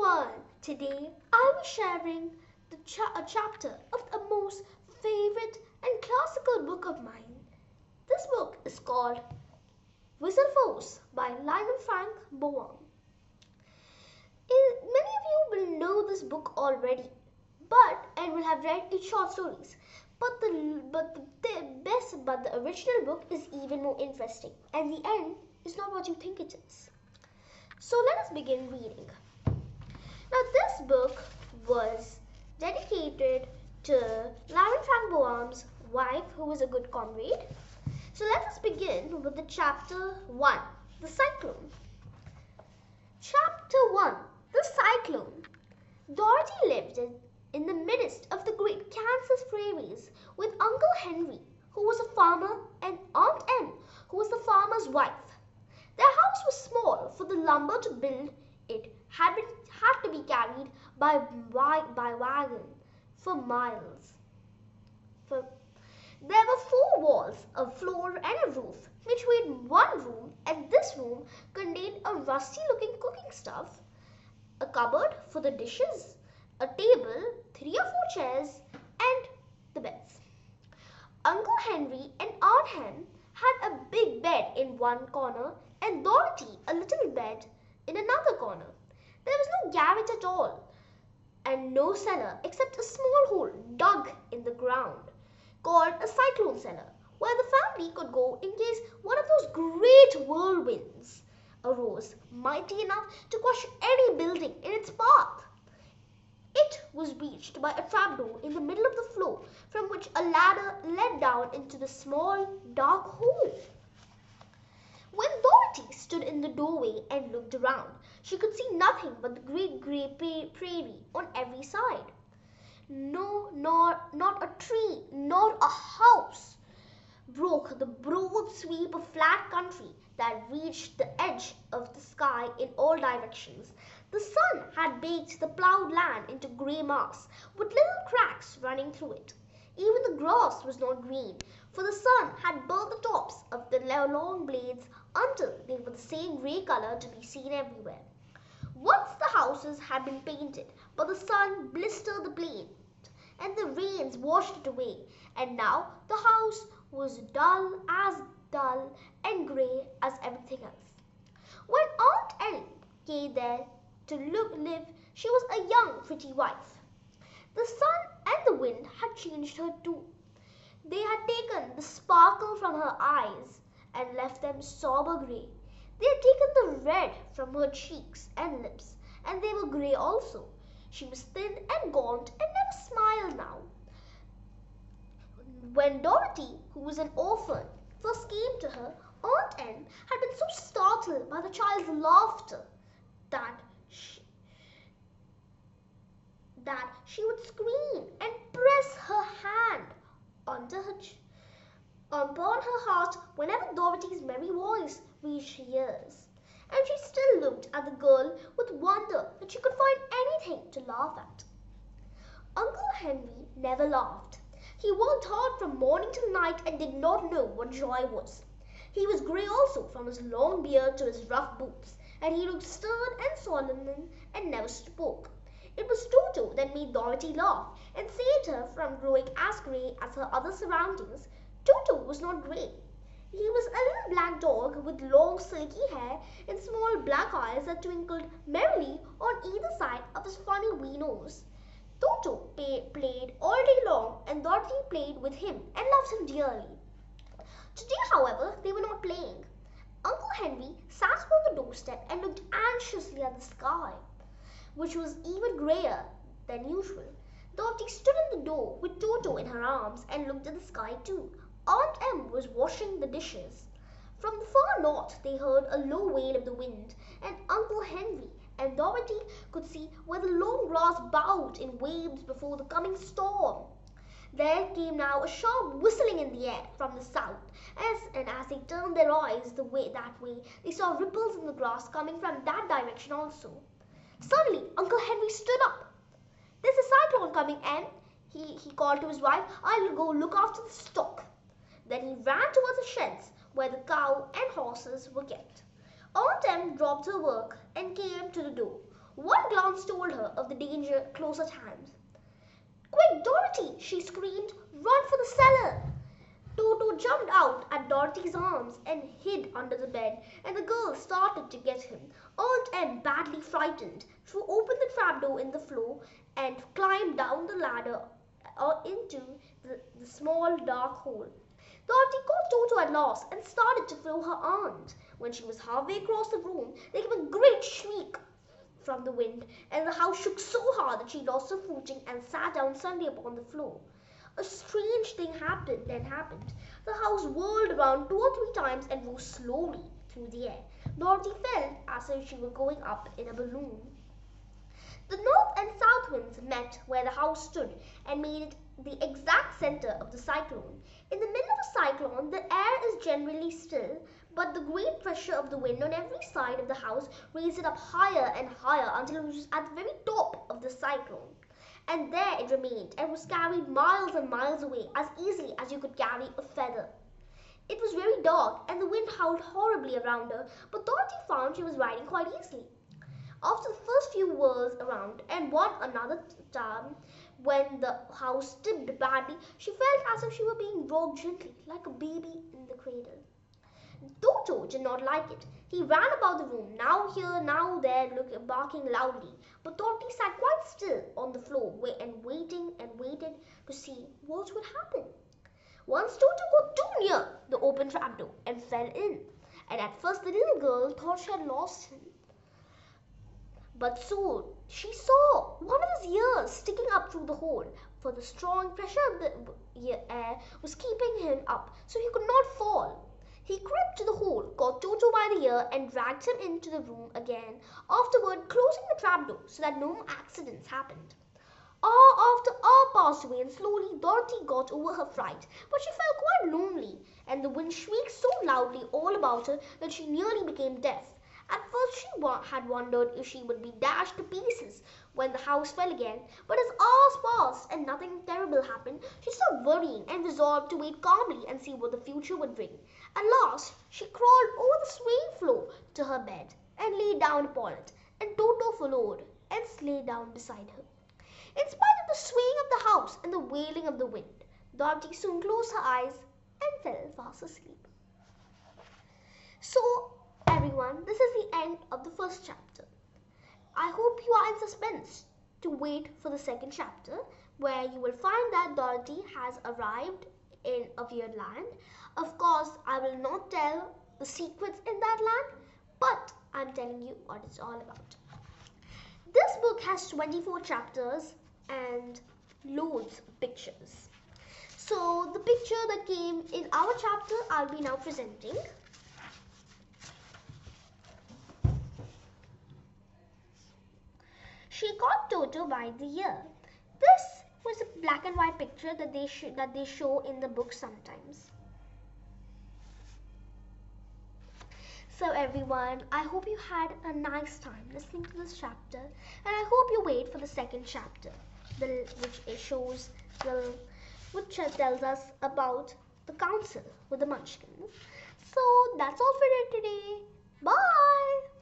everyone! Today I'll be sharing a chapter of the most favorite and classical book of mine. This book is called Whistle Force by Lyman Baum. Many of you will know this book already, and will have read its short stories. But the original book is even more interesting, and the end is not what you think it is. So let us begin reading. Now this book was dedicated to Lyman Baum's wife, who was a good comrade. So let us begin with the chapter 1, the Cyclone. Chapter 1, the Cyclone. Dorothy lived in the midst of the great Kansas prairies with Uncle Henry, who was a farmer, and Aunt Em, who was the farmer's wife. Their house was small, for the lumber to build it had to be carried by wagon for miles. There were 4 walls, a floor and a roof, which made one room, and this room contained a rusty-looking cooking stove, a cupboard for the dishes, a table, 3 or 4 chairs, and the beds. Uncle Henry and Aunt Em had a big bed in one corner, and Dorothy a little bed in another corner. There was no garret at all, and no cellar except a small hole dug in the ground, called a cyclone cellar, where the family could go in case one of those great whirlwinds arose, mighty enough to crush any building in its path. It was reached by a trapdoor in the middle of the floor, from which a ladder led down into the small, dark hole. When Dorothy stood in the doorway and looked around, she could see nothing but the great grey prairie on every side. No, not a tree, not a house broke the broad sweep of flat country that reached the edge of the sky in all directions. The sun had baked the ploughed land into grey mass, with little cracks running through it. Even the grass was not green, for the sun had burnt the tops of the long blades until they were the same grey colour to be seen everywhere. Once the houses had been painted, but the sun blistered the paint, and the rains washed it away, and now the house was dull and grey as everything else. When Aunt Ellen came there to live, she was a young, pretty wife. The sun and the wind had changed her too. They had taken the sparkle from her eyes and left them sober grey. They had taken the red from her cheeks and lips, and they were grey also. She was thin and gaunt and never smiled now. When Dorothy, who was an orphan, first came to her, Aunt Em had been so startled by the child's laughter that she would scream and press her hand upon her heart whenever Dorothy's merry voice reached her ears. And she still looked at the girl with wonder that she could find anything to laugh at. Uncle Henry never laughed. He worked hard from morning till night and did not know what joy was. He was grey also, from his long beard to his rough boots, and he looked stern and solemn and never spoke. It was Toto that made Dorothy laugh and saved her from growing as grey as her other surroundings. Toto was not grey. He was a little black dog with long silky hair and small black eyes that twinkled merrily on either side of his funny wee nose. Toto played all day long, and Dorothy played with him and loved him dearly. Today, however, they were not playing. Uncle Henry sat upon the doorstep and looked anxiously at the sky, which was even greyer than usual. Dorothy stood in the door with Toto in her arms and looked at the sky too. Aunt Em was washing the dishes. From the far north they heard a low wail of the wind, and Uncle Henry and Dorothy could see where the long grass bowed in waves before the coming storm. There came now a sharp whistling in the air from the south, and as they turned their eyes that way, they saw ripples in the grass coming from that direction also. Suddenly, Uncle Henry stood up. "There's a cyclone coming, Em," he called to his wife. "I'll go look after the stock." Then he ran towards the sheds where the cow and horses were kept. Aunt Em dropped her work and came to the door. One glance once told her of the danger close at hand. "Quick, Dorothy!" she screamed. "Run for the cellar!" Toto jumped out at Dorothy's arms and hid under the bed, and the girl started to get him. Aunt Em, badly frightened, threw open the trapdoor in the floor and climbed down the ladder into the small dark hole. Dorothy caught Toto at last and started to follow her aunt. When she was halfway across the room, there came a great shriek from the wind, and the house shook so hard that she lost her footing and sat down suddenly upon the floor. A strange thing happened. The house whirled around 2 or 3 times and rose slowly through the air. Dorothy felt as if she were going up in a balloon. The north and south winds met where the house stood and made it the exact center of the cyclone. In the middle of a cyclone, the air is generally still, but the great pressure of the wind on every side of the house raised it up higher and higher until it was at the very top of the cyclone. And there it remained and was carried miles and miles away as easily as you could carry a feather. It was very dark and the wind howled horribly around her, but Dorothy found she was riding quite easily. After the first few whirls around and one another time, when the house tipped badly, she felt as if she were being rocked gently, like a baby in the cradle. Toto did not like it. He ran about the room, now here, now there, barking loudly. But Dorothy sat quite still on the floor and waited to see what would happen. Once Toto got too near the open trapdoor and fell in, and at first the little girl thought she had lost him. But soon she saw one of his ears sticking up through the hole, for the strong pressure of the air was keeping him up so he could not fall. He crept to the hole, caught Toto by the ear and dragged him into the room again, afterward closing the trapdoor so that no more accidents happened. Hour after hour passed away and slowly Dorothy got over her fright, but she felt quite lonely and the wind shrieked so loudly all about her that she nearly became deaf. At first she had wondered if she would be dashed to pieces when the house fell again, but as hours passed and nothing terrible happened, she stopped worrying and resolved to wait calmly and see what the future would bring. At last she crawled over the swaying floor to her bed and lay down upon it, and Toto followed and lay down beside her. In spite of the swaying of the house and the wailing of the wind, Dorothy soon closed her eyes and fell fast asleep. So, everyone, this is the end of the first chapter. I hope you are in suspense to wait for the second chapter, where you will find that Dorothy has arrived in a weird land. Of course, I will not tell the secrets in that land, but I'm telling you what it's all about. This book has 24 chapters and loads of pictures. So the picture that came in our chapter, I'll be now presenting. She caught Toto by the ear. This was a black and white picture that they show in the book sometimes. So everyone, I hope you had a nice time listening to this chapter, and I hope you wait for the second chapter, which tells us about the council with the Munchkins. So that's all for today. Bye.